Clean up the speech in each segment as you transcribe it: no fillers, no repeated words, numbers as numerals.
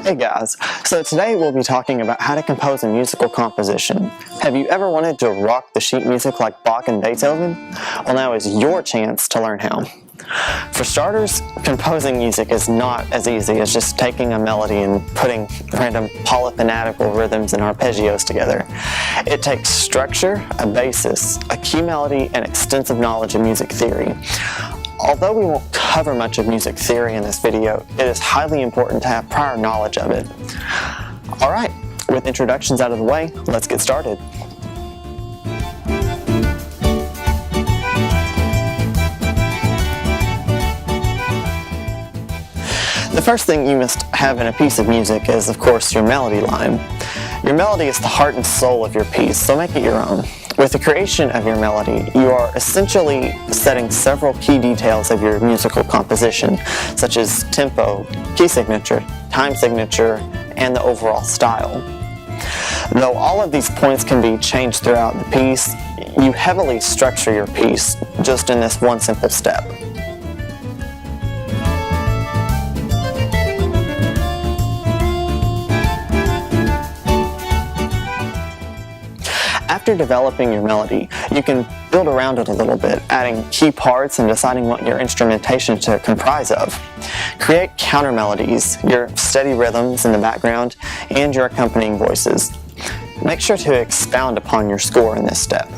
Hey guys, so today we'll be talking about how to compose a musical composition. Have you ever wanted to rock the sheet music like Bach and Beethoven? Well, now is your chance to learn how. For starters, composing music is not as easy as just taking a melody and putting random polyphonatical rhythms and arpeggios together. It takes structure, a basis, a key melody, and extensive knowledge of music theory. Although we won't cover much of music theory in this video, it is highly important to have prior knowledge of it. Alright, with introductions out of the way, let's get started. The first thing you must have in a piece of music is, of course, your melody line. Your melody is the heart and soul of your piece, so make it your own. With the creation of your melody, you are essentially setting several key details of your musical composition, such as tempo, key signature, time signature, and the overall style. Though all of these points can be changed throughout the piece, you heavily structure your piece just in this one simple step. After developing your melody, you can build around it a little bit, adding key parts and deciding what your instrumentation to comprise of. Create counter melodies, your steady rhythms in the background, and your accompanying voices. Make sure to expound upon your score in this step.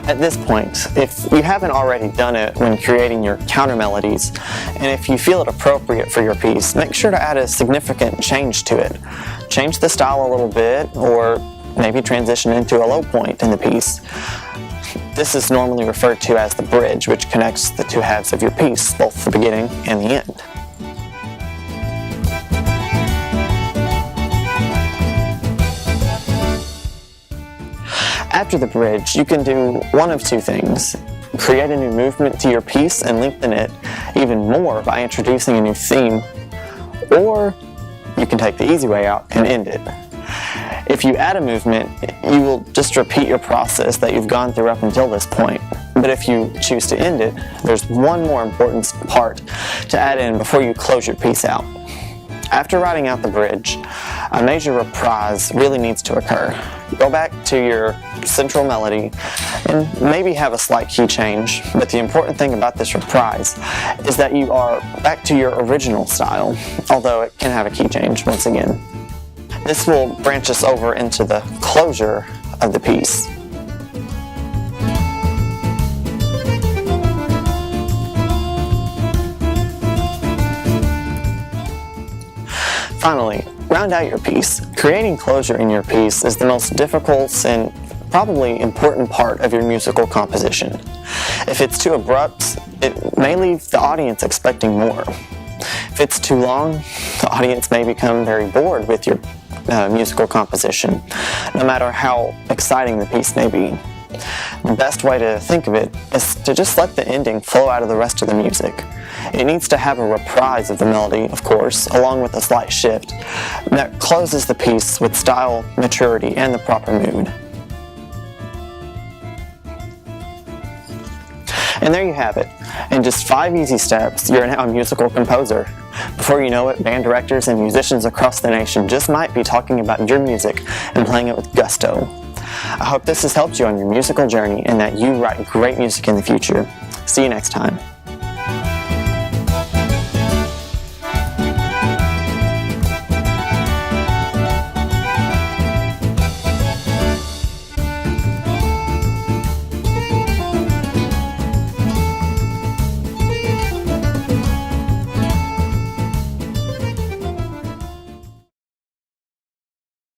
At this point, if you haven't already done it when creating your counter melodies, and if you feel it appropriate for your piece, make sure to add a significant change to it. Change the style a little bit, or maybe transition into a low point in the piece. This is normally referred to as the bridge, which connects the two halves of your piece, both the beginning and the end. After the bridge, you can do one of two things. Create a new movement to your piece and lengthen it even more by introducing a new theme, or you can take the easy way out and end it. If you add a movement, you will just repeat your process that you've gone through up until this point. But if you choose to end it, there's one more important part to add in before you close your piece out. After writing out the bridge, a major reprise really needs to occur. Go back to your central melody and maybe have a slight key change, but the important thing about this reprise is that you are back to your original style, although it can have a key change once again. This will branch us over into the closure of the piece. Finally, round out your piece. Creating closure in your piece is the most difficult and probably important part of your musical composition. If it's too abrupt, it may leave the audience expecting more. If it's too long, the audience may become very bored with your musical composition, no matter how exciting the piece may be. The best way to think of it is to just let the ending flow out of the rest of the music. It needs to have a reprise of the melody, of course, along with a slight shift that closes the piece with style, maturity, and the proper mood. And there you have it. In just 5 easy steps, you're now a musical composer. Before you know it, band directors and musicians across the nation just might be talking about your music and playing it with gusto. I hope this has helped you on your musical journey and that you write great music in the future. See you next time.